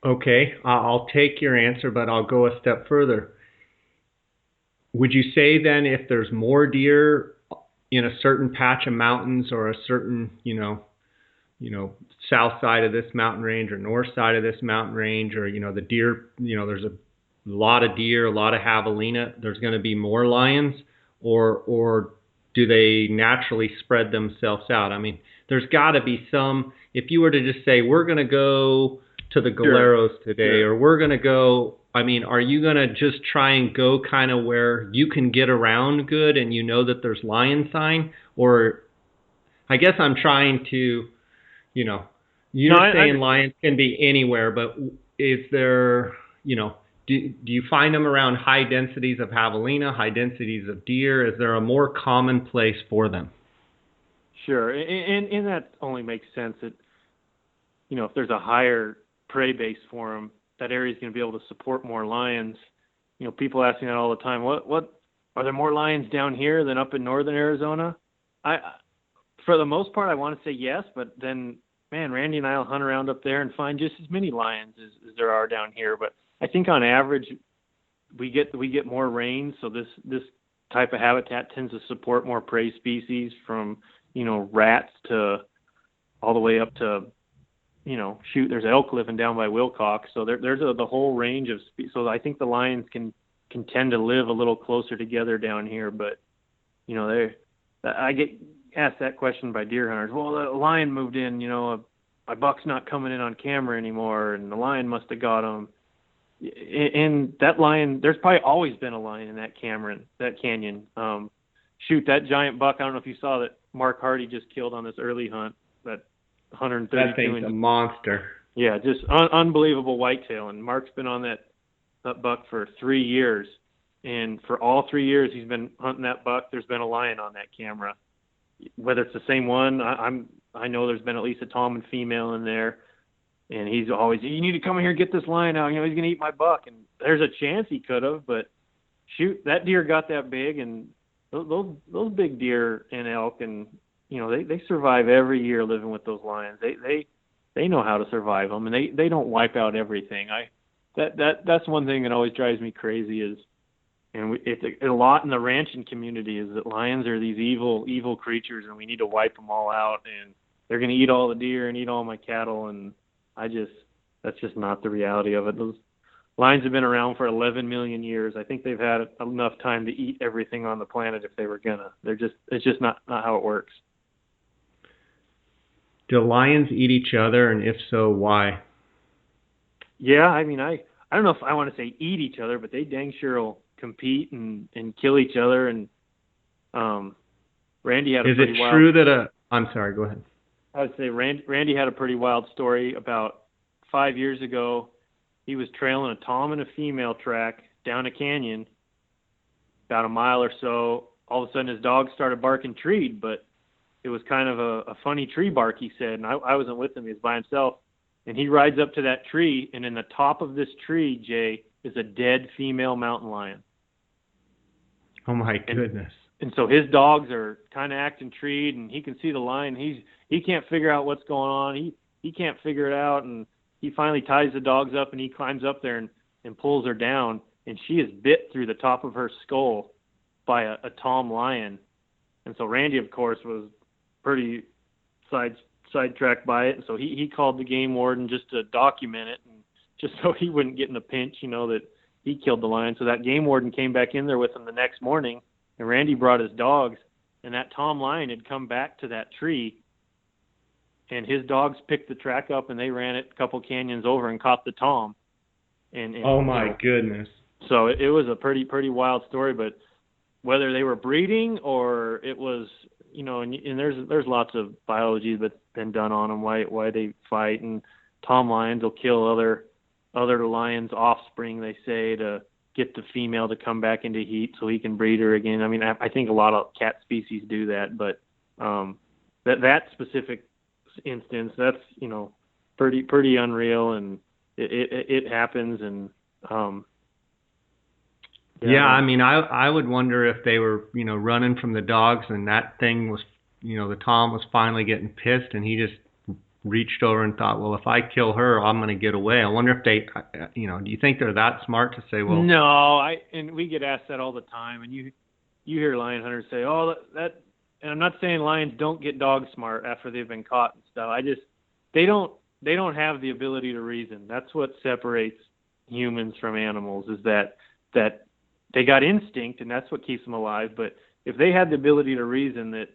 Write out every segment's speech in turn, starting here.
Okay, I'll take your answer, but I'll go a step further. Would you say then if there's more deer in a certain patch of mountains or a certain, south side of this mountain range or north side of this mountain range, or, the deer, there's a lot of deer, a lot of javelina, there's going to be more lions, or do they naturally spread themselves out? I mean, there's got to be some, if you were to just say, we're going to go to the Galeros today, or we're going to go, I mean, are you going to just try and go kind of where you can get around good and you know that there's lion sign? Or I guess I'm trying to, you're saying lions can be anywhere, but is there, do you find them around high densities of javelina, high densities of deer? Is there a more common place for them? Sure, and that only makes sense that, if there's a higher prey base for them, that area is going to be able to support more lions. People ask me that all the time. What are there more lions down here than up in northern Arizona? For the most part, I want to say yes, but then, man, Randy and I will hunt around up there and find just as many lions as there are down here. But I think on average, we get more rain, so this type of habitat tends to support more prey species, from rats to all the way up to there's elk living down by Wilcox, so there's the whole range of so I think the lions can tend to live a little closer together down here. But I get asked that question by deer hunters. Well, the lion moved in, my buck's not coming in on camera anymore, and the lion must have got him. And that lion, there's probably always been a lion in that canyon. That giant buck, I don't know if you saw that Mark Hardy just killed on this early hunt, that 132. That thing's a monster. Yeah, just unbelievable whitetail. And Mark's been on that buck for 3 years. And for all 3 years he's been hunting that buck, there's been a lion on that camera. Whether it's the same one, I know there's been at least a tom and female in there. And he's always, you need to come in here and get this lion out. He's going to eat my buck. And there's a chance he could have, but shoot, that deer got that big. And those big deer and elk, and they survive every year living with those lions. They know how to survive them, and they don't wipe out everything. That's one thing that always drives me crazy is, and it's a lot in the ranching community, is that lions are these evil creatures, and we need to wipe them all out, and they're going to eat all the deer and eat all my cattle, and that's just not the reality of it. Those lions have been around for 11 million years. I think they've had enough time to eat everything on the planet if they were gonna. It's just not how it works. Do lions eat each other, and if so, why? Yeah, I mean, I don't know if I want to say eat each other, but they dang sure will compete and kill each other. And Randy had a pretty wild... Is it true that I'm sorry, go ahead. I would say Randy had a pretty wild story. About 5 years ago, he was trailing a tom and a female track down a canyon, about a mile or so. All of a sudden, his dog started barking treed, but it was kind of a funny tree bark, he said, and I wasn't with him. He was by himself. And he rides up to that tree, and in the top of this tree, Jay, is a dead female mountain lion. Oh, my goodness. And so his dogs are kind of acting treed, and he can see the lion. He can't figure out what's going on. He can't figure it out, and he finally ties the dogs up, and he climbs up there and pulls her down, and she is bit through the top of her skull by a tom lion. And so Randy, of course, was pretty sidetracked by it, and so he called the game warden just to document it, and just so he wouldn't get in a pinch, that he killed the lion. So that game warden came back in there with him the next morning, and Randy brought his dogs, and that tom lion had come back to that tree, and his dogs picked the track up, and they ran it a couple canyons over and caught the tom. And oh my goodness! So it was a pretty wild story, but whether they were breeding or it was, and there's lots of biology that's been done on them, why they fight, and tom lions will kill other lions' offspring, they say, to get the female to come back into heat so he can breed her again. I mean, I think a lot of cat species do that, but that specific instance, that's pretty unreal, and it happens. And yeah, I mean, I would wonder if they were running from the dogs, and that thing was, the tom was finally getting pissed, and he just reached over and thought, well, if I kill her, I'm going to get away. I wonder if they, do you think they're that smart to say, well, no, and we get asked that all the time, and you hear lion hunters say, oh, that, and I'm not saying lions don't get dog smart after they've been caught and stuff. They don't have the ability to reason. That's what separates humans from animals, is that they got instinct, and that's what keeps them alive. But if they had the ability to reason that,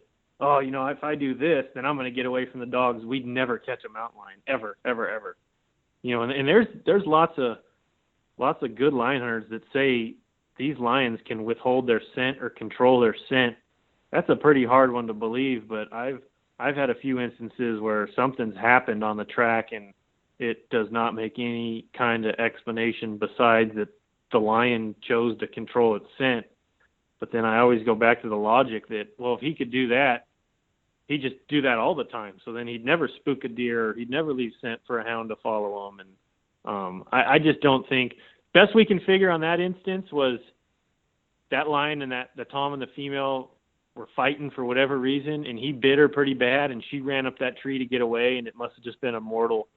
oh, if I do this, then I'm going to get away from the dogs, we'd never catch a mountain lion, ever, ever, ever. And there's lots of good lion hunters that say these lions can withhold their scent or control their scent. That's a pretty hard one to believe, but I've had a few instances where something's happened on the track and it does not make any kind of explanation besides that the lion chose to control its scent. But then I always go back to the logic that, well, if he could do that, he'd just do that all the time. So then he'd never spook a deer, or he'd never leave scent for a hound to follow him. And I just don't think, best we can figure on that instance was that lion and the tom and the female were fighting for whatever reason, and he bit her pretty bad, and she ran up that tree to get away, and it must have just been a mortal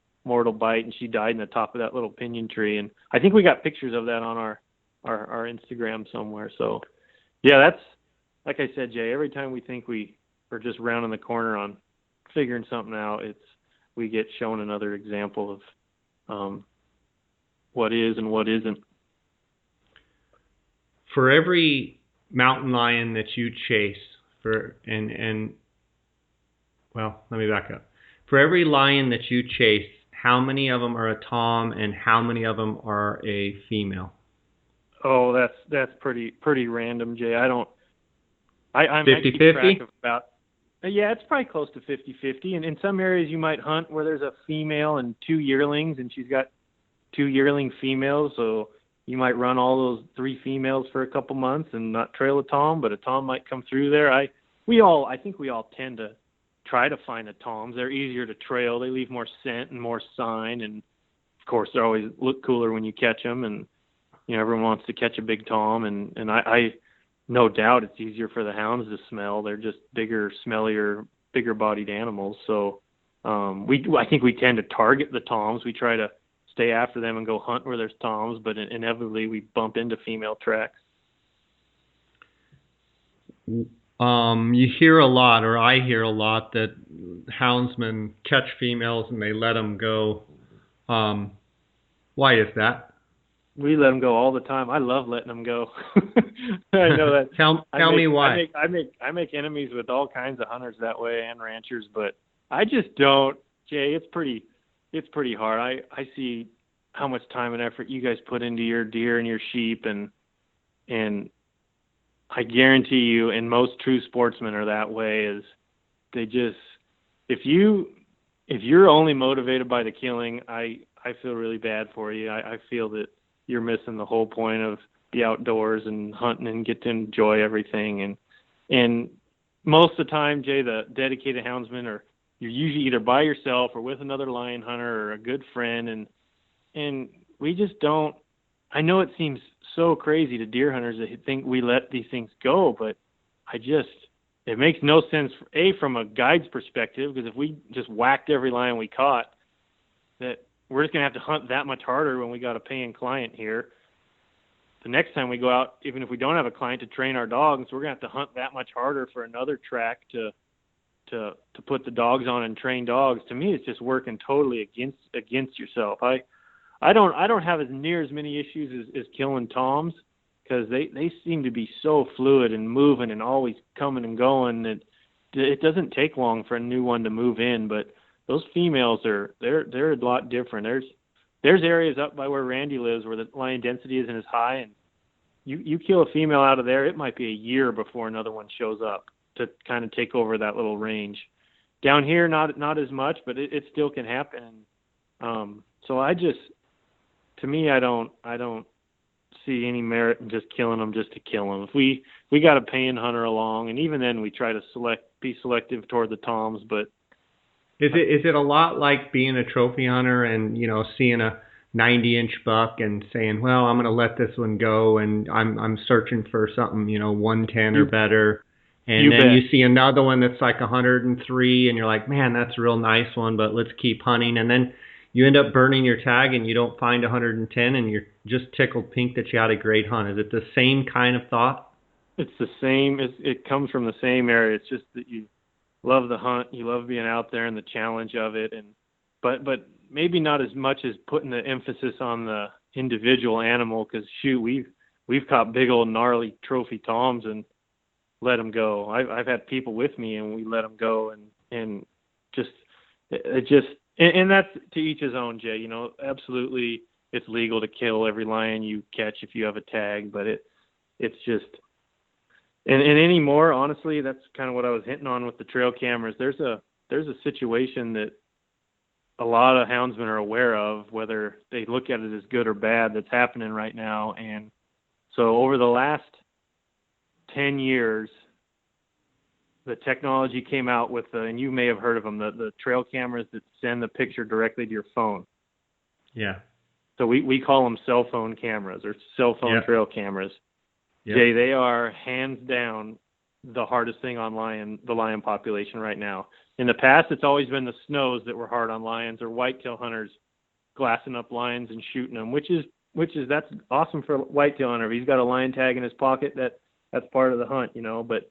bite, and she died in the top of that little pinyon tree. And I think we got pictures of that on our Instagram somewhere. So yeah, that's, like I said, Jay, every time we think we're just rounding the corner on figuring something out, we get shown another example of what is and what isn't. For every mountain lion that you chase, well, let me back up. For every lion that you chase, how many of them are a tom and how many of them are a female? Oh, that's pretty random, Jay. I'm 50-50? Yeah, it's probably close to 50-50. And in some areas you might hunt where there's a female and 2 yearlings, and she's got 2 yearling females, so you might run all those 3 females for a couple months and not trail a tom, but a tom might come through there. I think we all tend to try to find the toms. They're easier to trail. They leave more scent and more sign, and of course they always look cooler when you catch them. And everyone wants to catch a big tom, and I no doubt it's easier for the hounds to smell. They're just bigger, smellier, bigger bodied animals. So I think we tend to target the toms. We try to stay after them and go hunt where there's toms, but inevitably we bump into female tracks. You hear a lot, or I hear a lot, that houndsmen catch females and they let them go. Why is that? We let them go all the time. I love letting them go. I know that. Tell me why. I make enemies with all kinds of hunters that way, and ranchers, but I just don't. Jay, it's pretty hard. I see how much time and effort you guys put into your deer and your sheep, and I guarantee you, and most true sportsmen are that way, is they just, if you're only motivated by the killing, I feel really bad for you. I feel that you're missing the whole point of the outdoors and hunting and get to enjoy everything. And most of the time, Jay, the dedicated houndsmen you're usually either by yourself or with another lion hunter or a good friend, and we just don't. I know it seems so crazy to deer hunters that think we let these things go, but it makes no sense, from a guide's perspective, because if we just whacked every lion we caught, that we're just going to have to hunt that much harder when we got a paying client here. The next time we go out, even if we don't have a client to train our dogs, we're going to have to hunt that much harder for another track to put the dogs on and train dogs. To me, it's just working totally against yourself. I don't have near as many issues as killing toms, because they seem to be so fluid and moving and always coming and going that it doesn't take long for a new one to move in. But those females they're a lot different. There's areas up by where Randy lives where the lion density isn't as high, and you kill a female out of there, it might be a year before another one shows up to kind of take over that little range. Down here, not as much, but it still can happen. So to me, I don't see any merit in just killing them just to kill them. If we got a paying hunter along, and even then we try to be selective toward the toms. But is it a lot like being a trophy hunter and seeing a 90-inch buck and saying, well, I'm going to let this one go, and I'm searching for something 110 or better, And You then bet. you see another one that's like 103, and you're like, man, that's a real nice one, but let's keep hunting. And then you end up burning your tag and you don't find 110, and you're just tickled pink that you had a great hunt. Is it the same kind of thought? It's the same. It comes from the same area. It's just that you love the hunt, you love being out there and the challenge of it, and but maybe not as much as putting the emphasis on the individual animal. Because shoot, we've caught big old gnarly trophy toms and let them go. I've had people with me and we let them go, and just it just and that's to each his own, Jay. You know, absolutely, it's legal to kill every lion you catch if you have a tag, but it's just and anymore, honestly, that's kind of what I was hinting on with the trail cameras. There's a situation that a lot of houndsmen are aware of, whether they look at it as good or bad, that's happening right now. And so over the last 10 years, the technology came out with and you may have heard of them, the trail cameras that send the picture directly to your phone. Yeah. So we call them cell phone cameras or cell phone trail cameras. Yep. Jay, they are hands down the hardest thing on the lion population right now. In the past, it's always been the snows that were hard on lions, or whitetail hunters glassing up lions and shooting them, which is that's awesome for a whitetail hunter. If he's got a lion tag in his pocket, that's part of the hunt, you know. But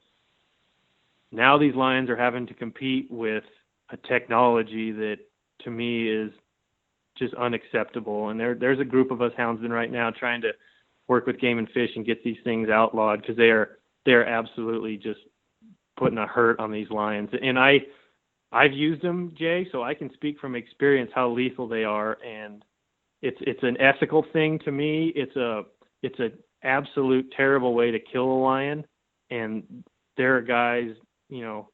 now these lions are having to compete with a technology that, to me, is just unacceptable. And there's a group of us houndsmen right now trying to work with Game and Fish and get these things outlawed, because they are absolutely just putting a hurt on these lions. And I've used them, Jay, so I can speak from experience how lethal they are. And it's an ethical thing to me. It's a absolute terrible way to kill a lion. And there are guys, you know,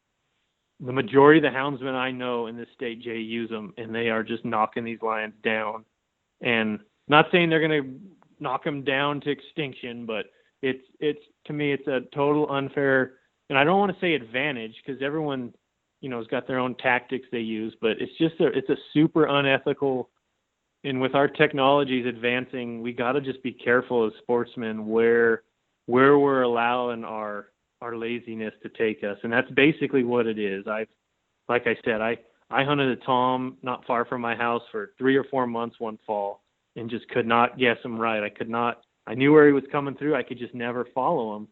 the majority of the houndsmen I know in this state, Jay, use them, and they are just knocking these lions down. And not saying they're going to knock them down to extinction, but it's to me, it's a total unfair, and I don't want to say advantage, because everyone, you know, has got their own tactics they use, but it's a super unethical. And with our technologies advancing, we got to just be careful as sportsmen where we're allowing our laziness to take us. And that's basically what it is. Like I said, I hunted a tom not far from my house for 3 or 4 months one fall, and just could not guess him right. I knew where he was coming through. I could just never follow him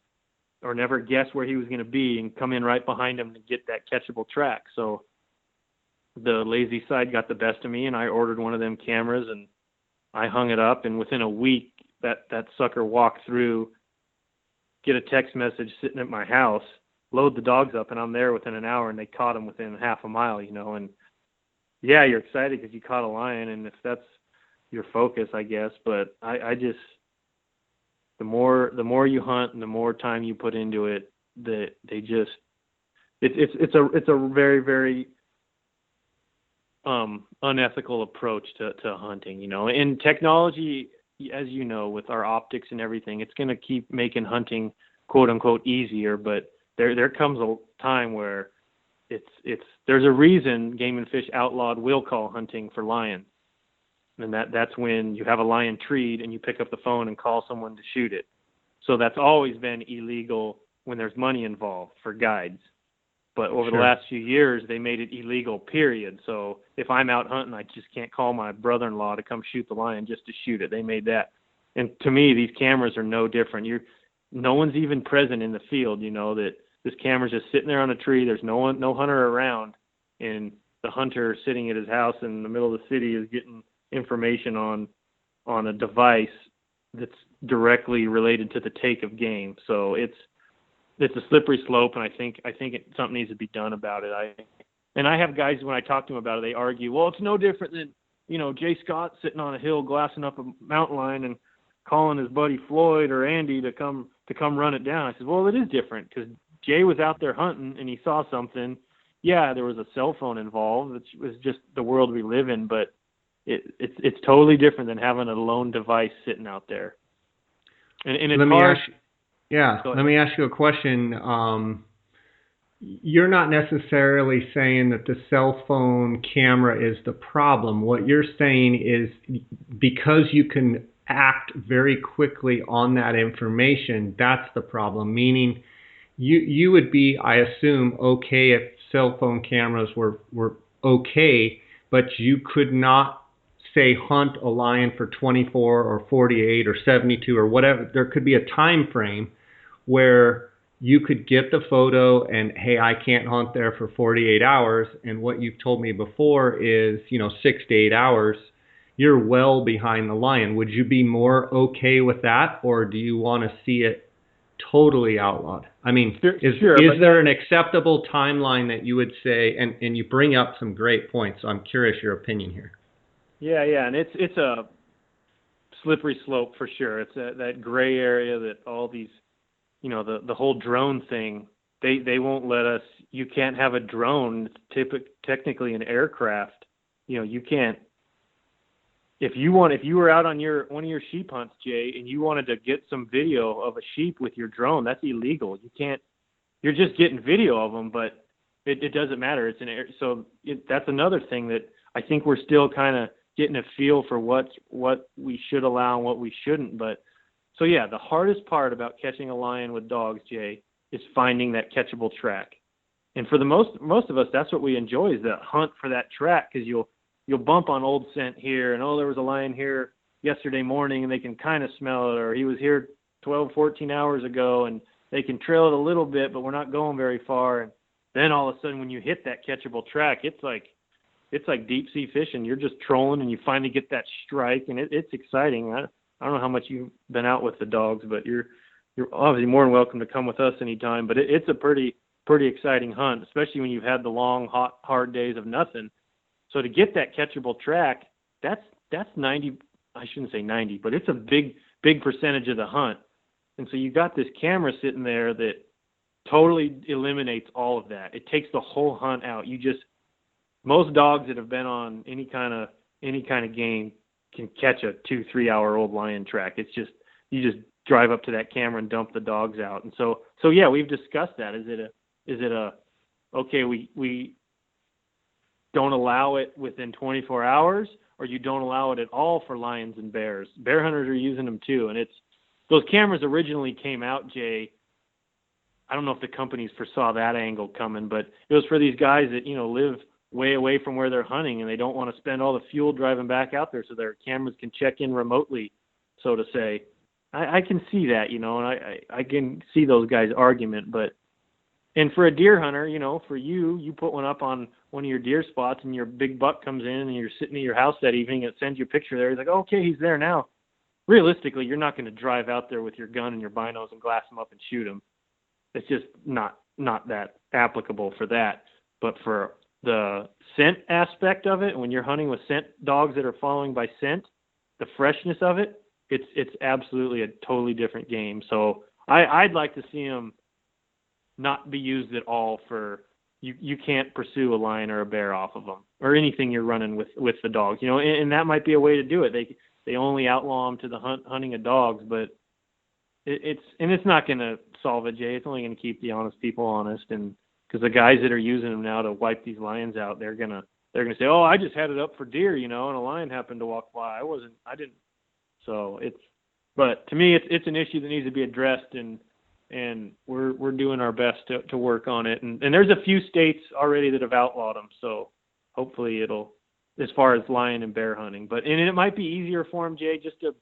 or never guess where he was going to be and come in right behind him to get that catchable track. So the lazy side got the best of me, and I ordered one of them cameras, and I hung it up, and within a week that sucker walked through, get a text message sitting at my house, load the dogs up, and I'm there within an hour, and they caught him within half a mile, you know. And yeah, you're excited because you caught a lion, and if that's your focus, I guess. But I just, the more you hunt and the more time you put into it, it's a very, very unethical approach to hunting, you know. And technology, as you know, with our optics and everything, it's going to keep making hunting quote unquote easier, but there comes a time where there's a reason Game and Fish outlawed will call hunting for lions. And that's when you have a lion treed and you pick up the phone and call someone to shoot it. So that's always been illegal when there's money involved for guides. But over the last few years, they made it illegal, period. So if I'm out hunting, I just can't call my brother-in-law to come shoot the lion just to shoot it. They made that. And to me, these cameras are no different. No one's even present in the field, you know, that this camera's just sitting there on a tree. There's no hunter around. And the hunter sitting at his house in the middle of the city is getting information on a device that's directly related to the take of game. So it's a slippery slope, and I think something needs to be done about it. I have guys, when I talk to them about it, they argue, well, it's no different than, you know, Jay Scott sitting on a hill glassing up a mountain lion and calling his buddy Floyd or Andy to come run it down. I said, well, it is different, because Jay was out there hunting and he saw something. Yeah, there was a cell phone involved. It was just the world we live in, but it's totally different than having a lone device sitting out there. And it's hard. Let me ask you a question. You're not necessarily saying that the cell phone camera is the problem. What you're saying is, because you can act very quickly on that information, that's the problem. Meaning, you would be, I assume, okay if cell phone cameras were okay, but you could not say hunt a lion for 24 or 48 or 72 or whatever. There could be a time frame where you could get the photo and, hey, I can't hunt there for 48 hours. And what you've told me before is, 6 to 8 hours. You're well behind the lion. Would you be more okay with that, or do you want to see it totally outlawed? I mean, is there an acceptable timeline that you would say? And you bring up some great points, so I'm curious your opinion here. Yeah, and it's a slippery slope for sure. It's that gray area that all these, the whole drone thing. They won't let us. You can't have a drone. It's technically an aircraft. You can't. If you were out on one of your sheep hunts, Jay, and you wanted to get some video of a sheep with your drone, that's illegal. You can't. You're just getting video of them, but it doesn't matter. It's an air. So that's another thing that I think we're still kind of getting a feel for what we should allow and what we shouldn't. But so yeah, the hardest part about catching a lion with dogs, Jay, is finding that catchable track. And for the most of us, that's what we enjoy, is the hunt for that track, because you'll bump on old scent here, and there was a lion here yesterday morning, and they can kind of smell it, or he was here 12, 14 hours ago, and they can trail it a little bit, but we're not going very far. And then all of a sudden, when you hit that catchable track, it's like deep sea fishing. You're just trolling, and you finally get that strike, and it's exciting. I don't know how much you've been out with the dogs, but you're obviously more than welcome to come with us anytime. But it's a pretty exciting hunt, especially when you've had the long, hot, hard days of nothing. So to get that catchable track, that's 90. I shouldn't say 90, but it's a big percentage of the hunt. And so you got this camera sitting there that totally eliminates all of that. It takes the whole hunt out. Most dogs that have been on any kind of game can catch a 2-3 hour old lion track. It's just, you just drive up to that camera and dump the dogs out. And so yeah, we've discussed that. Is it a okay, we don't allow it within 24 hours, or you don't allow it at all for lions and bears? Bear hunters are using them too. And those cameras originally came out, Jay. I don't know if the companies foresaw that angle coming, but it was for these guys that, live way away from where they're hunting, and they don't want to spend all the fuel driving back out there, so their cameras can check in remotely, so to say. I can see that, and I can see those guys' argument, and for a deer hunter, for you put one up on one of your deer spots, and your big buck comes in, and you're sitting at your house that evening, and it sends you a picture there. He's like, okay, he's there now. Realistically, you're not going to drive out there with your gun and your binos and glass him up and shoot him. It's just not that applicable for that. But for the scent aspect of it, when you're hunting with scent dogs that are following by scent, the freshness of it, it's absolutely a totally different game. So I'd like to see them not be used at all for, you can't pursue a lion or a bear off of them, or anything you're running with the dogs, and that might be a way to do it. They only outlaw them to the hunting of dogs, but it's not going to solve it, Jay. It's only going to keep the honest people honest, and because the guys that are using them now to wipe these lions out, they're gonna say, oh, I just had it up for deer, and a lion happened to walk by. I didn't. So but to me, it's an issue that needs to be addressed, and we're doing our best to work on it. And there's a few states already that have outlawed them, so hopefully it'll, as far as lion and bear hunting. But and it might be easier for them, Jay, just to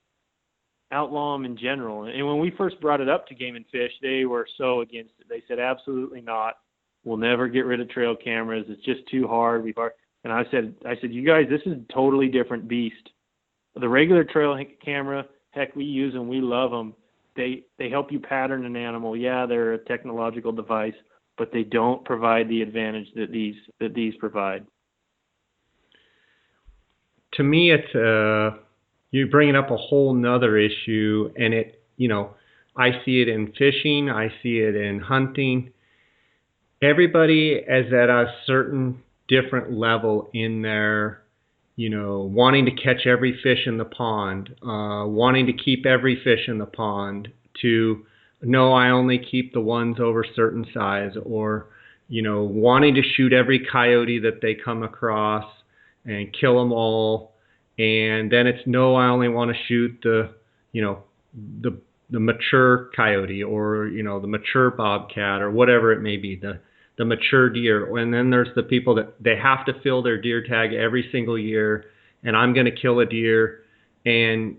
outlaw them in general. And when we first brought it up to Game and Fish, they were so against it. They said, absolutely not. We'll never get rid of trail cameras. It's just too hard. And I said, you guys, this is a totally different beast. The regular trail camera, heck, we use them. We love them. They help you pattern an animal. Yeah, they're a technological device, but they don't provide the advantage that these provide. To me, it's you're bringing up a whole nother issue, and I see it in fishing. I see it in hunting. Everybody is at a certain different level in their, wanting to catch every fish in the pond, wanting to keep every fish in the pond, to, no, I only keep the ones over certain size, or, wanting to shoot every coyote that they come across and kill them all. And then it's, no, I only want to shoot the the mature coyote, or the mature bobcat, or whatever it may be, the mature deer. And then there's the people that they have to fill their deer tag every single year, and I'm going to kill a deer, and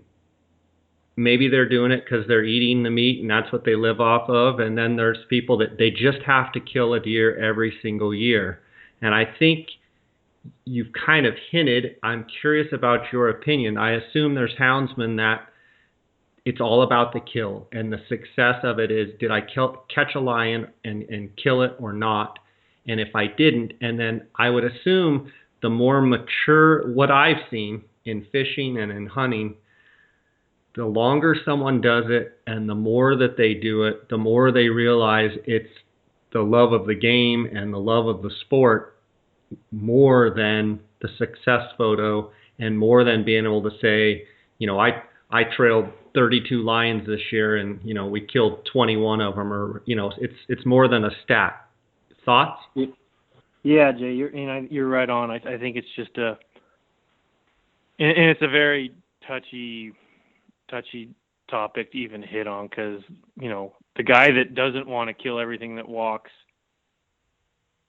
maybe they're doing it because they're eating the meat and that's what they live off of. And then there's people that they just have to kill a deer every single year. And I think you've kind of hinted, I'm curious about your opinion. I assume there's houndsmen that it's all about the kill, and the success of it is, did I catch a lion and kill it or not? And if I didn't, and then I would assume the more mature, what I've seen in fishing and in hunting, the longer someone does it and the more that they do it, the more they realize it's the love of the game and the love of the sport more than the success photo, and more than being able to say, I trailed 32 lions this year, and we killed 21 of them, or it's more than a stat. Thoughts? Yeah, Jay, you're right on. I think it's just and it's a very touchy topic to even hit on, because the guy that doesn't want to kill everything that walks,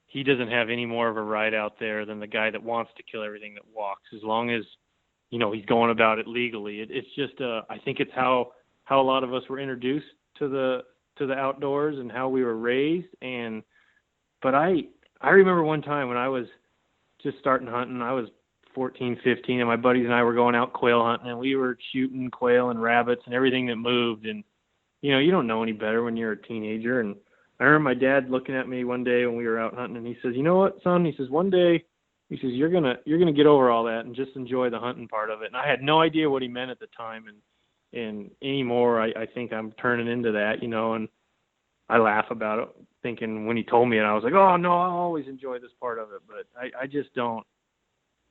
he doesn't have any more of a right out there than the guy that wants to kill everything that walks, as long as he's going about it legally. It's just I think it's how a lot of us were introduced to the outdoors and how we were raised. But I remember one time when I was just starting hunting. I was 14, 15, and my buddies and I were going out quail hunting, and we were shooting quail and rabbits and everything that moved. And you don't know any better when you're a teenager. And I remember my dad looking at me one day when we were out hunting, and he says, "You know what, son?" He says, "One day," he says, you're gonna get over all that and just enjoy the hunting part of it." And I had no idea what he meant at the time, and anymore I think I'm turning into that, and I laugh about it, thinking when he told me it, I was like, "Oh no, I'll always enjoy this part of it," but I just don't.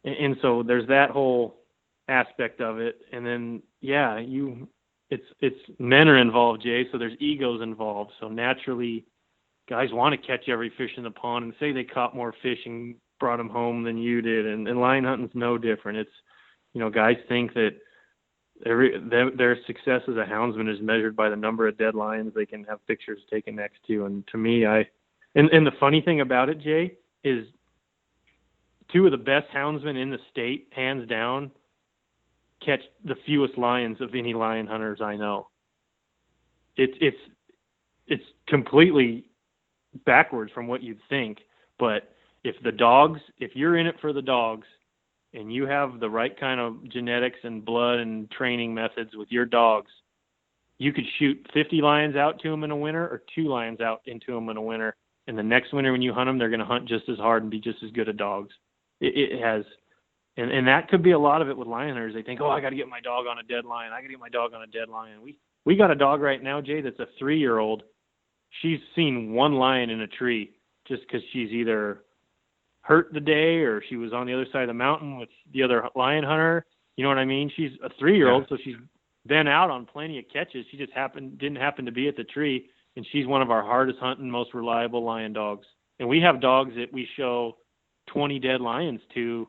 And so there's that whole aspect of it, and then it's men are involved, Jay, so there's egos involved. So naturally, guys want to catch every fish in the pond and say they caught more fish and brought them home than you did, and lion hunting's no different. It's guys think that their success as a houndsman is measured by the number of dead lions they can have pictures taken next to. And to me, and the funny thing about it, Jay, is two of the best houndsmen in the state, hands down, catch the fewest lions of any lion hunters I know. It's completely backwards from what you'd think, but if you're in it for the dogs, and you have the right kind of genetics and blood and training methods with your dogs, you could shoot 50 lions out to them in a winter, or 2 lions out into them in a winter. And the next winter when you hunt them, they're going to hunt just as hard and be just as good at dogs. It has, and that could be a lot of it with lion hunters. They think, "Oh, I got to get my dog on a dead lion. I got to get my dog on a dead lion." We got a dog right now, Jay, that's a 3-year-old. She's seen 1 lion in a tree just because she's either hurt the day or she was on the other side of the mountain with the other lion hunter. You know what I mean? She's a 3-year-old, so she's been out on plenty of catches. She just didn't happen to be at the tree, and she's one of our hardest hunting, most reliable lion dogs. And we have dogs that we show 20 dead lions to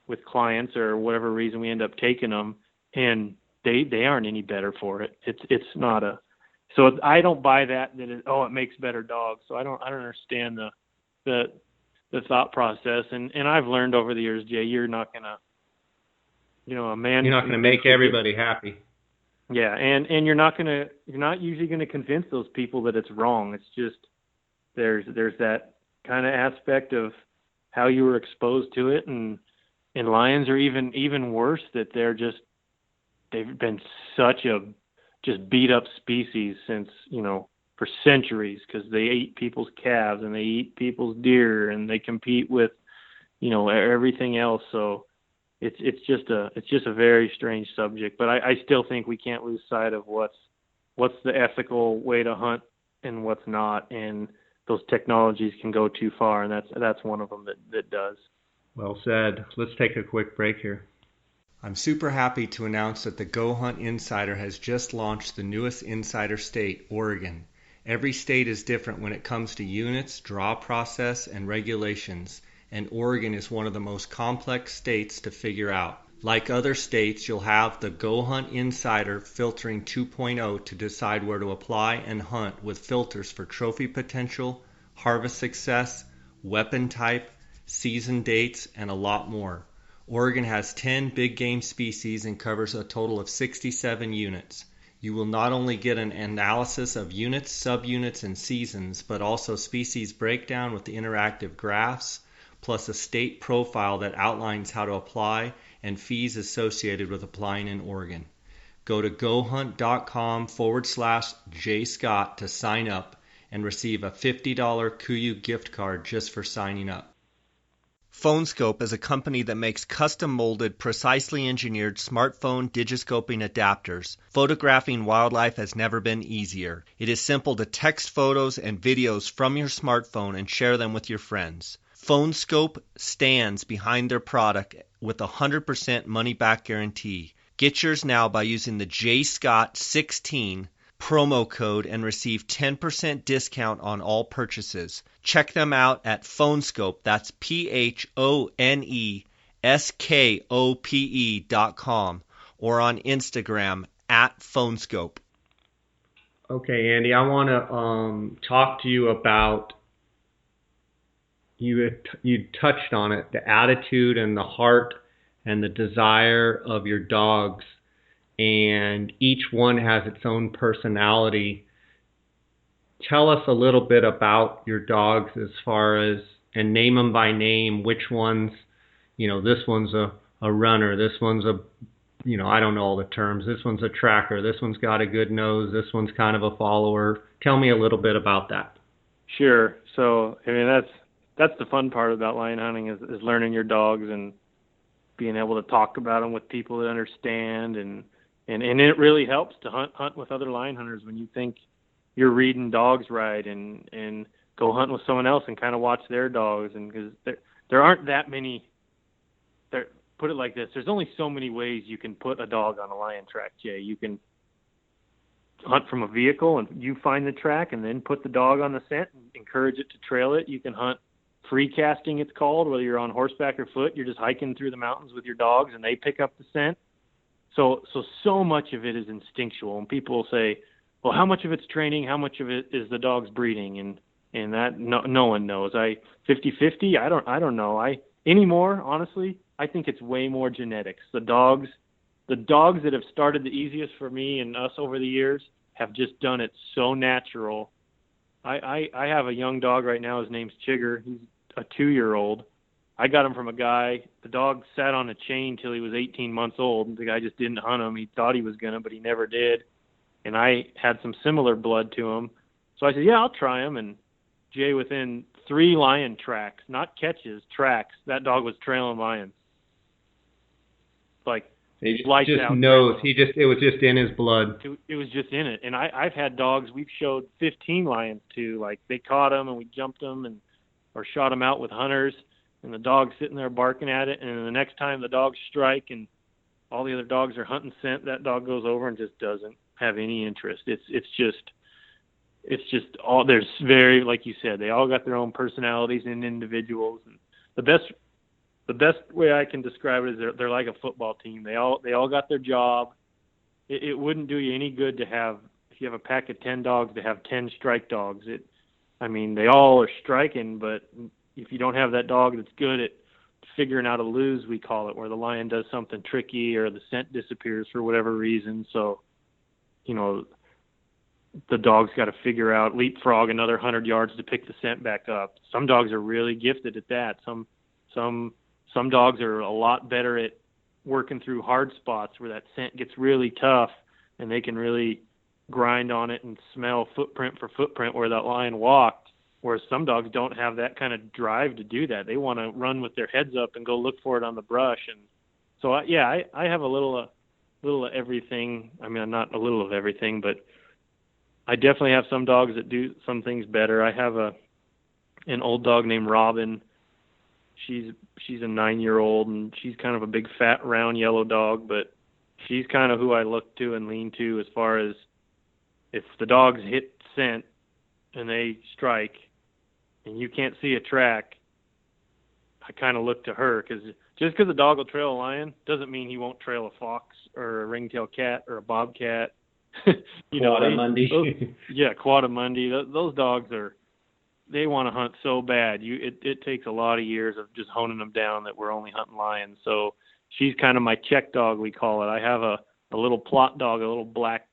with clients, or whatever reason we end up taking them, and they aren't any better for it. It's not so I don't buy that it makes better dogs. So I don't understand the thought process, and I've learned over the years, Jay, you're not gonna, a man. You're not gonna make everybody happy. Yeah, and you're not usually gonna convince those people that it's wrong. It's just there's that kind of aspect of how you were exposed to it, and lions are even worse, that they've been such a just beat up species since for centuries, because they eat people's calves and they eat people's deer and they compete with everything else. So it's just a very strange subject, but I still think we can't lose sight of what's the ethical way to hunt and what's not, and those technologies can go too far, and that's one of them that does. Well said. Let's take a quick break here. I'm super happy to announce that the Go Hunt Insider has just launched the newest insider state, Oregon. Every state is different when it comes to units, draw process, and regulations, and Oregon is one of the most complex states to figure out. Like other states, you'll have the Go Hunt Insider Filtering 2.0 to decide where to apply and hunt with filters for trophy potential, harvest success, weapon type, season dates, and a lot more. Oregon has 10 big game species and covers a total of 67 units. You will not only get an analysis of units, subunits, and seasons, but also species breakdown with the interactive graphs, plus a state profile that outlines how to apply and fees associated with applying in Oregon. Go to gohunt.com/jscott to sign up and receive a $50 KUIU gift card just for signing up. PhoneScope is a company that makes custom-molded, precisely engineered smartphone digiscoping adapters. Photographing wildlife has never been easier. It is simple to text photos and videos from your smartphone and share them with your friends. PhoneScope stands behind their product with a 100% money-back guarantee. Get yours now by using the JScott16 promo code and receive 10% discount on all purchases. Check them out at PhoneScope, that's PhoneSkope.com, or on Instagram at PhoneScope. Okay, Andy, I want to talk to you about, you touched on it, the attitude and the heart and the desire of your dogs. And each one has its own personality. Tell us a little bit about your dogs as far as, and name them by name, which ones, this one's a runner, this one's a, I don't know all the terms, this one's a tracker, this one's got a good nose, this one's kind of a follower. Tell me a little bit about that. Sure. So, that's the fun part about lion hunting is learning your dogs and being able to talk about them with people that understand, and it really helps to hunt with other lion hunters when you think you're reading dogs right, and go hunt with someone else and kind of watch their dogs, and because there aren't that many. Put it like this: there's only so many ways you can put a dog on a lion track, Jay. You can hunt from a vehicle and you find the track and then put the dog on the scent and encourage it to trail it. You can hunt free casting, it's called, whether you're on horseback or foot. You're just hiking through the mountains with your dogs and they pick up the scent. So much of it is instinctual, and people will say, well, how much of it's training? How much of it is the dog's breeding? And that no one knows. 50-50, I don't know. Anymore, honestly, I think it's way more genetics. The dogs that have started the easiest for me and us over the years have just done it so natural. I have a young dog right now. His name's Chigger. He's a 2-year-old. I got him from a guy. The dog sat on a chain till he was 18 months old. The guy just didn't hunt him. He thought he was going to, but he never did. And I had some similar blood to him. So I said, yeah, I'll try him. And Jay, within 3 lion tracks, not catches, tracks, that dog was trailing lions. Like, he just knows. It was just in his blood. It was just in it. And I've had dogs we've showed 15 lions to. Like, they caught them and we jumped them or shot them out with hunters. And the dog's sitting there barking at it. And the next time the dogs strike and all the other dogs are hunting scent, that dog goes over and just doesn't have any interest. It's just all, there's very, like you said, they all got their own personalities and individuals. And the best way I can describe it is they're like a football team. They all got their job. It wouldn't do you any good to have, if you have a pack of 10 dogs, to have 10 strike dogs. They all are striking, but if you don't have that dog that's good at figuring out a lose, we call it, where the lion does something tricky or the scent disappears for whatever reason. So, the dog's got to figure out, leapfrog another 100 yards to pick the scent back up. Some dogs are really gifted at that. Some dogs are a lot better at working through hard spots where that scent gets really tough and they can really grind on it and smell footprint for footprint where that lion walked. Whereas some dogs don't have that kind of drive to do that. They want to run with their heads up and go look for it on the brush. And so, I have a little of everything. Not a little of everything, but I definitely have some dogs that do some things better. I have an old dog named Robin. She's a 9-year-old, and she's kind of a big, fat, round, yellow dog, but she's kind of who I look to and lean to as far as if the dogs hit scent and they strike and you can't see a track, I kind of look to her, because just because a dog will trail a lion doesn't mean he won't trail a fox or a ringtail cat or a bobcat. Quadamundee. Quadamundee. Those dogs they want to hunt so bad. It takes a lot of years of just honing them down that we're only hunting lions. So she's kind of my check dog, we call it. I have a little plot dog, a little black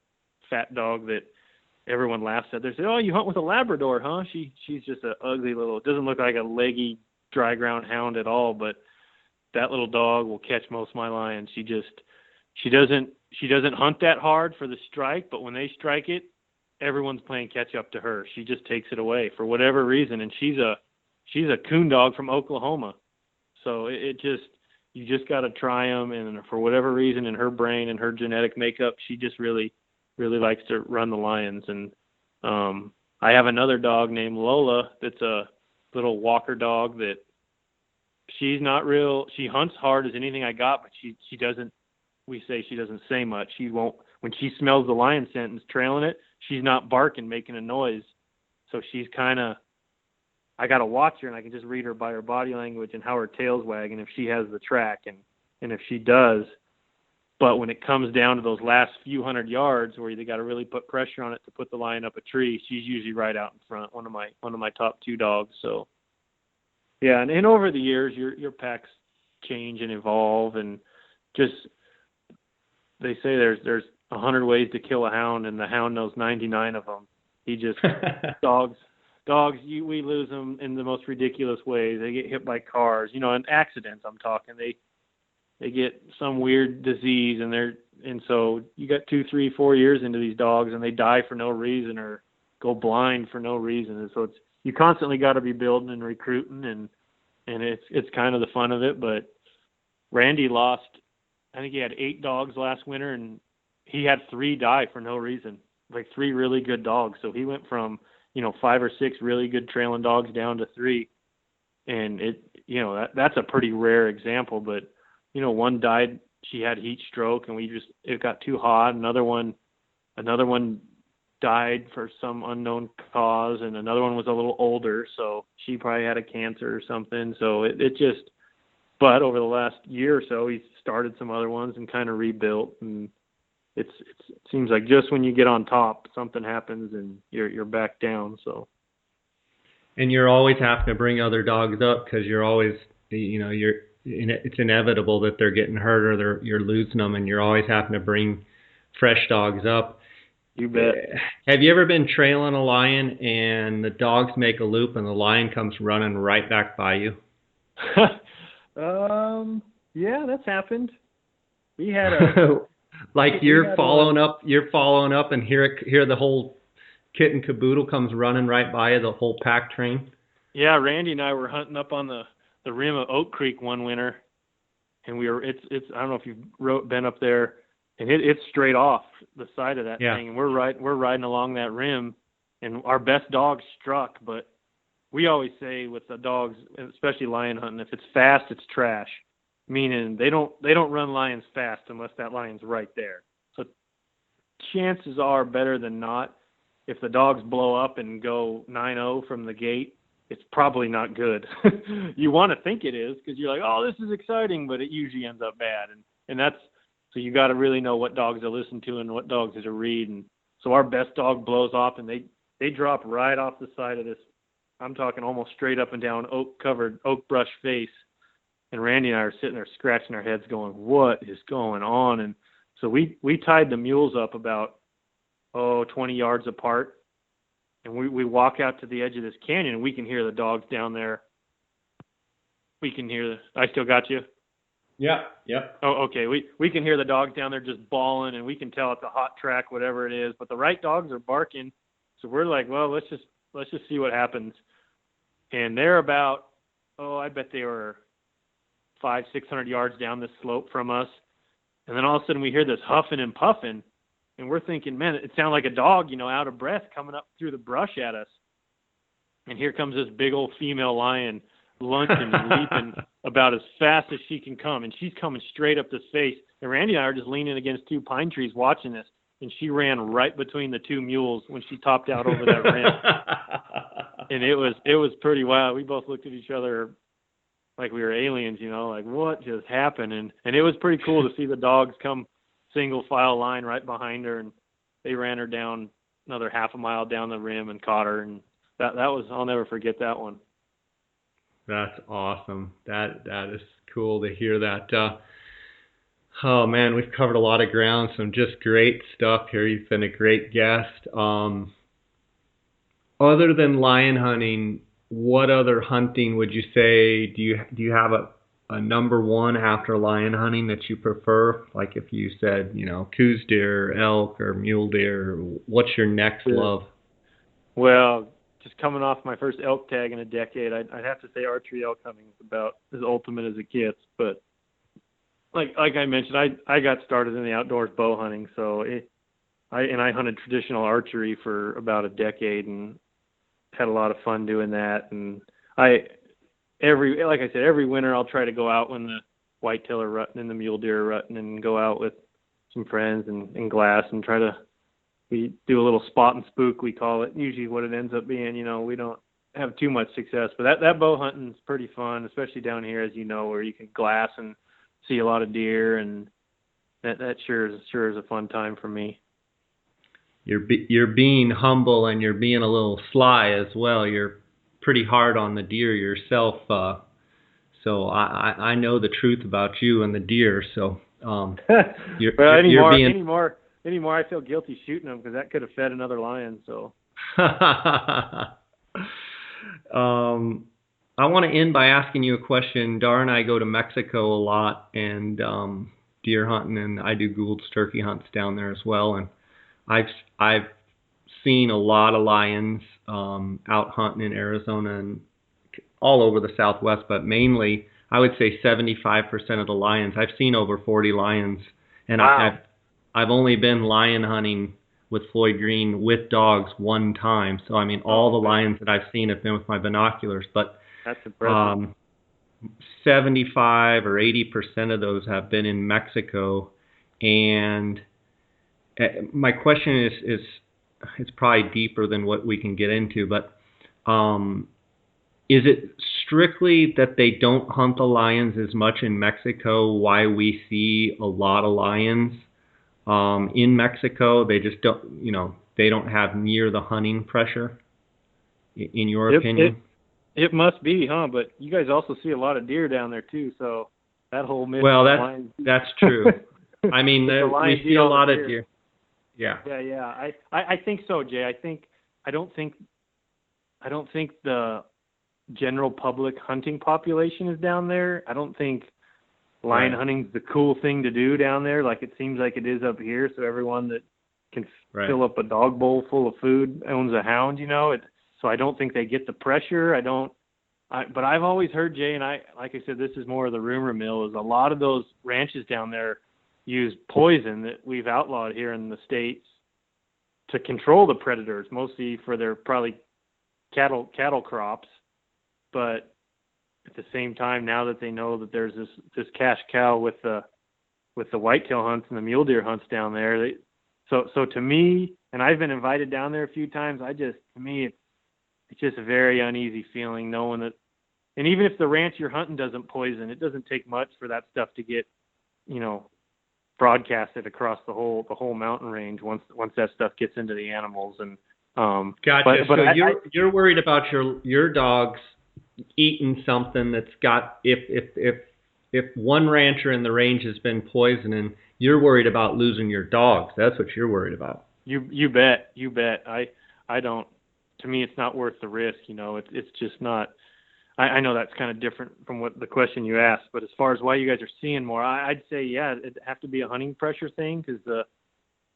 fat dog that everyone laughs at. They say, "Oh, you hunt with a Labrador, huh?" She's just an ugly little. It doesn't look like a leggy dry ground hound at all, but that little dog will catch most of my lions. She doesn't hunt that hard for the strike, but when they strike it, everyone's playing catch up to her. She just takes it away for whatever reason, and she's a coon dog from Oklahoma. So you just got to try them, and for whatever reason in her brain and her genetic makeup, she just really likes to run the lions. And I have another dog named Lola that's a little walker dog that she's not real. She hunts hard as anything I got, but she doesn't. We say she doesn't say much. She won't. When she smells the lion scent and is trailing it, she's not barking, making a noise. So she's kind of. I got to watch her, and I can just read her by her body language and how her tail's wagging if she has the track, and if she does. But when it comes down to those last few hundred yards where they got to really put pressure on it to put the lion up a tree, she's usually right out in front. One of my top two dogs. So yeah, and over the years, your packs change and evolve, and just they say there's 100 ways to kill a hound, and the hound knows 99 of them. He just dogs. We lose them in the most ridiculous ways. They get hit by cars, and accidents. I'm talking. They get some weird disease, and so you got 2, 3, 4 years into these dogs, and they die for no reason or go blind for no reason. And so you constantly got to be building and recruiting, and it's kind of the fun of it. But Randy lost. I think he had 8 dogs last winter, and he had 3 die for no reason, like 3 really good dogs. So he went from 5 or 6 really good trailing dogs down to 3, and that's a pretty rare example. But one died. She had heat stroke, and it got too hot. Another one died for some unknown cause, and another one was a little older, so she probably had a cancer or something. So but over the last year or so, he's started some other ones and kind of rebuilt, and it seems like just when you get on top, something happens and you're back down. So. And you're always having to bring other dogs up, because you're always, it's inevitable that they're getting hurt or you're losing them, and you're always having to bring fresh dogs up. You bet. Have you ever been trailing a lion and the dogs make a loop and the lion comes running right back by you? Yeah, that's happened. We had you're following up and hear the whole kit and caboodle comes running right by you, the whole pack train. Yeah, Randy and I were hunting up on the rim of Oak Creek one winter, and it's I don't know if you've been up there, and it's straight off the side of that thing, and we're riding along that rim, and our best dog struck. But we always say with the dogs, especially lion hunting, if it's fast, it's trash. Meaning they don't run lions fast unless that lion's right there. So chances are better than not, if the dogs blow up and go 9-0 from the gate, it's probably not good. You want to think it is, because you're like, oh, this is exciting, but it usually ends up bad. And that's, so you got to really know what dogs to listen to and what dogs to read. And so our best dog blows off, and they drop right off the side of this. I'm talking almost straight up and down oak brush face. And Randy and I are sitting there scratching our heads going, what is going on? And so we tied the mules up about 20 yards apart. And we walk out to the edge of this canyon, and we can hear the dogs down there. We can hear I still got you? Yeah. Yep. Oh, okay. We can hear the dogs down there just bawling, and we can tell it's a hot track, whatever it is. But the right dogs are barking. So we're like, well, let's just see what happens. And they're about, I bet they were 500-600 yards down this slope from us. And then all of a sudden we hear this huffing and puffing, and we're thinking, man, it sounded like a dog, out of breath coming up through the brush at us. And here comes this big old female lion lunching and leaping about as fast as she can come. And she's coming straight up this face. And Randy and I are just leaning against 2 pine trees watching this. And she ran right between the 2 mules when she topped out over that rim. And it was pretty wild. We both looked at each other like we were aliens, like what just happened? And it was pretty cool to see the dogs come single file line right behind her, and they ran her down another half a mile down the rim and caught her, and that was, I'll never forget that one. That's awesome. That is cool to hear that. Oh man, we've covered a lot of ground. Some just great stuff here. You've been a great guest. Other than lion hunting, what other hunting would you say? Do you have a number one after lion hunting that you prefer? Like if you said, coos deer, elk, or mule deer, what's your next love? Well, just coming off my first elk tag in a decade, I'd have to say archery elk hunting is about as ultimate as it gets. But like I mentioned, I got started in the outdoors bow hunting, so I hunted traditional archery for about a decade and had a lot of fun doing that. And every winter I'll try to go out when the whitetail are rutting and the mule deer are rutting, and go out with some friends and glass and we do a little spot and spook, we call it. Usually what it ends up being, we don't have too much success, but that bow hunting is pretty fun, especially down here, as you know, where you can glass and see a lot of deer, and that sure is a fun time for me. You're being humble, and you're being a little sly as well. You're pretty hard on the deer yourself, so I know the truth about you and the deer. So anymore I feel guilty shooting them, because that could have fed another lion. So I want to end by asking you a question. Dar and I go to Mexico a lot, and deer hunting, and I do Gould's turkey hunts down there as well. And I've seen a lot of lions out hunting in Arizona and all over the Southwest, but mainly I would say 75% of the lions. I've seen over 40 lions, and wow. I've only been lion hunting with Floyd Green with dogs one time. So I mean, all the lions that I've seen have been with my binoculars, but that's impressive. 75 or 80% of those have been in Mexico. And my question is it's probably deeper than what we can get into, but is it strictly that they don't hunt the lions as much in Mexico, why we see a lot of lions in Mexico? They just don't, they don't have near the hunting pressure, in your opinion? It must be, huh? But you guys also see a lot of deer down there too, so that whole myth. Well, that's true. I mean, we see a lot of deer. Yeah. I think so, Jay. I don't think the general public hunting population is down there. I don't think lion hunting's the cool thing to do down there, like it seems like it is up here. So everyone that can fill up a dog bowl full of food owns a hound, So I don't think they get the pressure. But I've always heard, Jay, and like I said, this is more of the rumor mill, is a lot of those ranches down there use poison that we've outlawed here in the States to control the predators, mostly for their probably cattle crops. But at the same time, now that they know that there's this cash cow with the whitetail hunts and the mule deer hunts down there, so to me, and I've been invited down there a few times, to me it's just a very uneasy feeling knowing that, and even if the ranch you're hunting doesn't poison, it doesn't take much for that stuff to get, broadcasted across the whole mountain range once that stuff gets into the animals. And gotcha. But you're worried about your dogs eating something that's got, if one rancher in the range has been poisoning, you're worried about losing your dogs. That's what you're worried about. You bet. I don't. To me, it's not worth the risk. It's just not. I know that's kind of different from what the question you asked, but as far as why you guys are seeing more, I'd say, it'd have to be a hunting pressure thing, because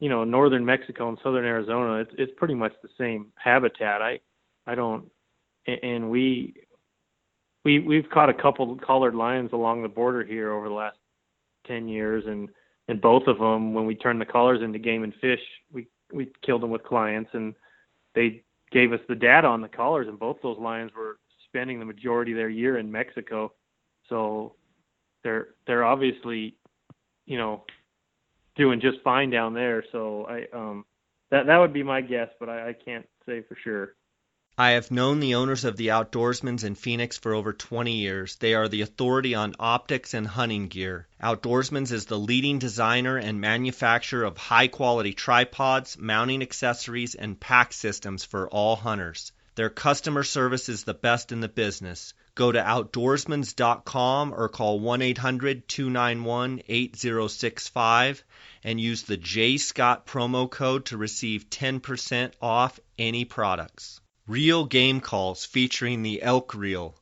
northern Mexico and southern Arizona, it's pretty much the same habitat. I don't, and we've caught a couple collared lions along the border here over the last 10 years, and both of them, when we turned the collars into game and fish, we killed them with clients, and they gave us the data on the collars, and both those lions were spending the majority of their year in Mexico. So they're obviously, doing just fine down there. So that would be my guess, but I can't say for sure. I have known the owners of the Outdoorsman's in Phoenix for over 20 years. They are the authority on optics and hunting gear. Outdoorsman's is the leading designer and manufacturer of high-quality tripods, mounting accessories, and pack systems for all hunters. Their customer service is the best in the business. Go to outdoorsmans.com or call 1-800-291-8065 and use the J. Scott promo code to receive 10% off any products. Reel game calls featuring the elk reel.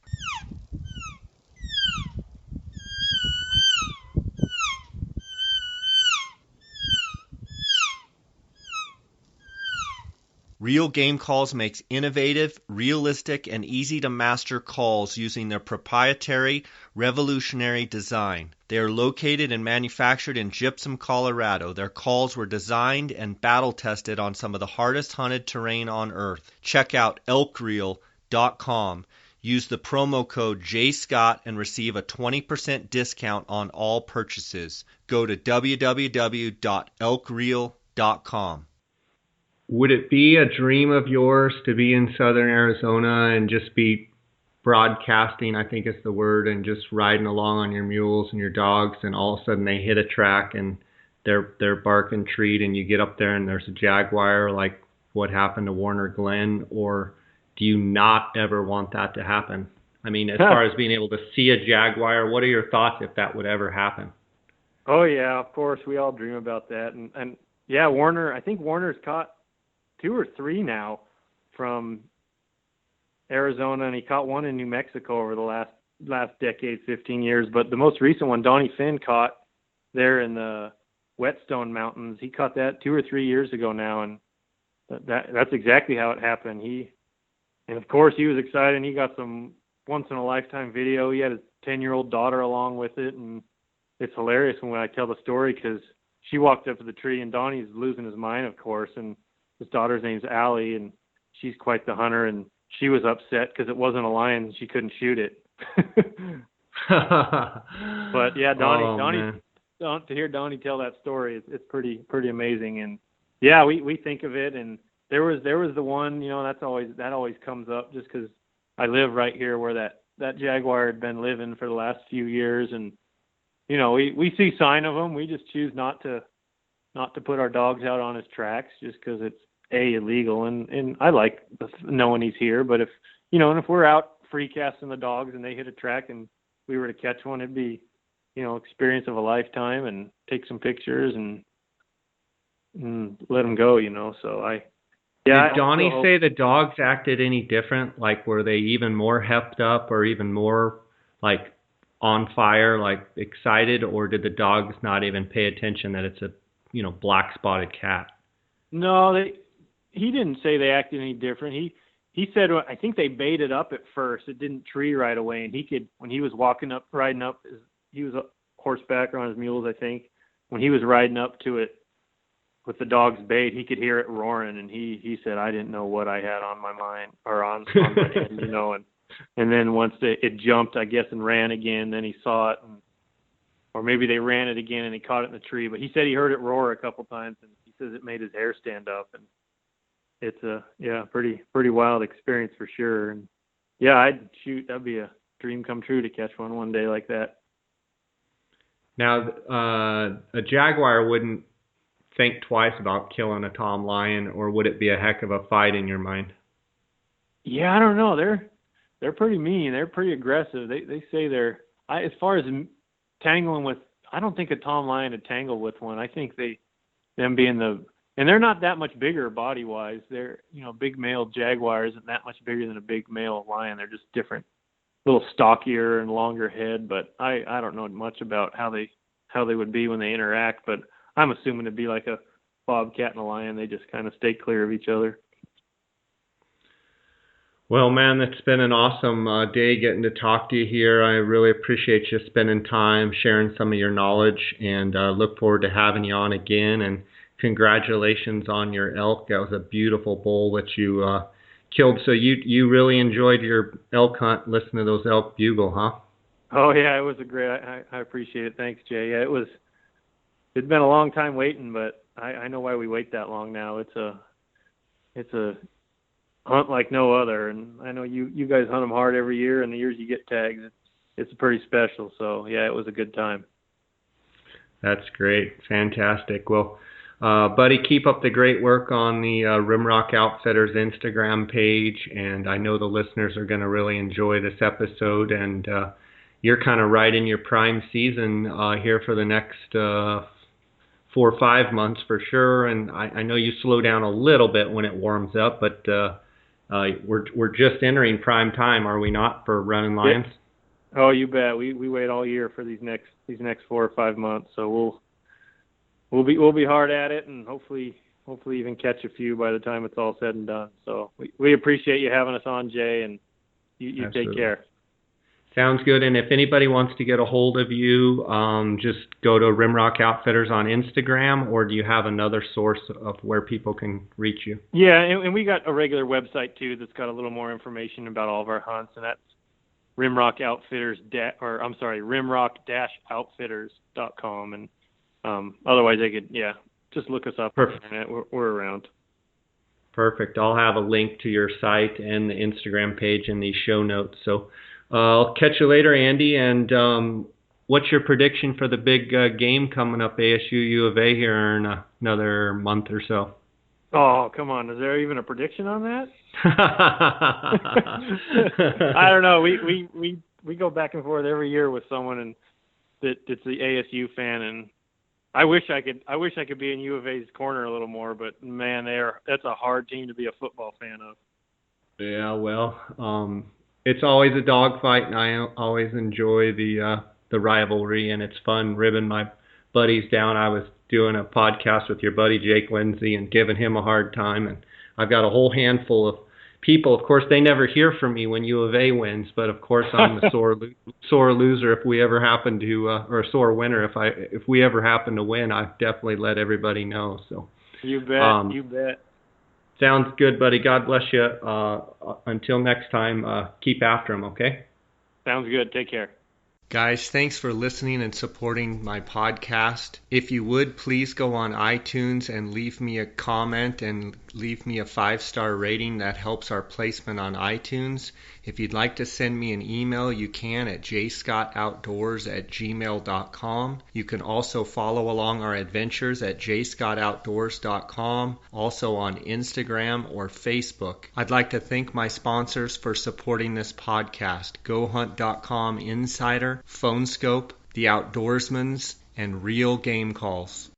Reel Game Calls makes innovative, realistic, and easy-to-master calls using their proprietary, revolutionary design. They are located and manufactured in Gypsum, Colorado. Their calls were designed and battle-tested on some of the hardest hunted terrain on Earth. Check out elkreel.com. Use the promo code JScott and receive a 20% discount on all purchases. Go to www.elkreel.com. Would it be a dream of yours to be in southern Arizona and just be broadcasting, I think is the word, and just riding along on your mules and your dogs, and all of a sudden they hit a track and they're barking treat, and you get up there and there's a jaguar like what happened to Warner Glenn? Or do you not ever want that to happen? I mean, as far as being able to see a jaguar, what are your thoughts if that would ever happen? Oh yeah, of course, we all dream about that. And yeah, I think Warner's caught 2 or 3 now from Arizona, and he caught one in New Mexico over the last decade, 15 years. But the most recent one, Donnie Finn caught there in the Whetstone Mountains. He caught that 2 or 3 years ago now, and that's exactly how it happened. And of course he was excited, and he got some once in a lifetime video. He had his 10-year-old daughter along with it, and it's hilarious when I tell the story because she walked up to the tree, and Donnie's losing his mind, of course, and his daughter's name's Allie, and she's quite the hunter, and she was upset because it wasn't a lion and she couldn't shoot it. But yeah, Donnie, to hear Donnie tell that story, it's pretty amazing. And yeah, we think of it, and there was the one, that always comes up just because I live right here where that jaguar had been living for the last few years, and we see sign of him. We just choose not to put our dogs out on his tracks just because it's illegal, and I like knowing he's here. But if we're out free casting the dogs and they hit a track and we were to catch one, it'd be experience of a lifetime, and take some pictures and let them go. So did Donnie say the dogs acted any different? Like, were they even more hepped up or even more like on fire, like excited, or did the dogs not even pay attention that it's a black spotted cat? No, he didn't say they acted any different. He said, I think they baited up at first. It didn't tree right away, and when he was riding up, he was horseback or on his mules, I think. When he was riding up to it with the dog's bait, he could hear it roaring, and he said, I didn't know what I had on my mind or on my hand, and then once it jumped, I guess, and ran again, then he saw it, or maybe they ran it again and he caught it in the tree. But he said he heard it roar a couple times, and he says it made his hair stand up. And it's a pretty wild experience for sure. And yeah, I'd shoot. That'd be a dream come true to catch one day like that. Now, a jaguar wouldn't think twice about killing a tom lion, or would it be a heck of a fight in your mind? Yeah, I don't know. They're pretty mean. They're pretty aggressive. They say as far as tangling with, I don't think a tom lion would tangle with one. I think them being and they're not that much bigger body wise. They're, big male jaguar isn't that much bigger than a big male lion. They're just different, a little stockier and longer head, but I don't know much about how they would be when they interact, but I'm assuming it'd be like a bobcat and a lion. They just kind of stay clear of each other. Well, man, it's been an awesome day getting to talk to you here. I really appreciate you spending time sharing some of your knowledge, and look forward to having you on again. And congratulations on your elk. That was a beautiful bull that you killed. So you really enjoyed your elk hunt, listening to those elk bugle, huh? Oh yeah, it was a great. I appreciate it. Thanks, Jay. Yeah, it's been a long time waiting, but I know why we wait that long now. It's a hunt like no other. And I know you guys hunt them hard every year, and the years you get tags, it's pretty special. So yeah, it was a good time. That's great. Fantastic. Well, buddy, keep up the great work on the Rimrock Outfitters Instagram page, and I know the listeners are going to really enjoy this episode, and you're kind of right in your prime season here for the next 4 or 5 months for sure, and I know you slow down a little bit when it warms up, but we're just entering prime time, are we not, for running lions? Yeah. Oh, you bet. We wait all year for these next 4 or 5 months, so we'll be hard at it, and hopefully even catch a few by the time it's all said and done. So we appreciate you having us on, Jay, and you take care. Sounds good. And if anybody wants to get a hold of you, just go to Rimrock Outfitters on Instagram, or do you have another source of where people can reach you? Yeah, and we got a regular website too that's got a little more information about all of our hunts, and that's Rimrock-Outfitters.com, and otherwise they could just look us up. Perfect. On the internet. We're around. Perfect. I'll have a link to your site and the Instagram page in the show notes. So I'll catch you later, Andy. And what's your prediction for the big game coming up, ASU U of A, here in another month or so? Oh, come on. Is there even a prediction on that? I don't know. We go back and forth every year with someone, and that's the ASU fan, and I wish I could be in U of A's corner a little more, but man, that's a hard team to be a football fan of. Yeah, well, it's always a dogfight, and I always enjoy the rivalry, and it's fun ribbing my buddies down. I was doing a podcast with your buddy Jake Lindsay and giving him a hard time, and I've got a whole handful of people. Of course, they never hear from me when U of A wins, but of course I'm the sore loser if we ever happen to, or a sore winner if we ever happen to win. I definitely let everybody know. So you bet, you bet. Sounds good, buddy. God bless you. Until next time, keep after them. Okay. Sounds good. Take care. Guys, thanks for listening and supporting my podcast. If you would, please go on iTunes and leave me a comment and leave me a 5-star rating. That helps our placement on iTunes. If you'd like to send me an email, you can at jscottoutdoors@gmail.com. You can also follow along our adventures at jscottoutdoors.com, also on Instagram or Facebook. I'd like to thank my sponsors for supporting this podcast: GoHunt.com Insider, PhoneScope, The Outdoorsmans, and Real Game Calls.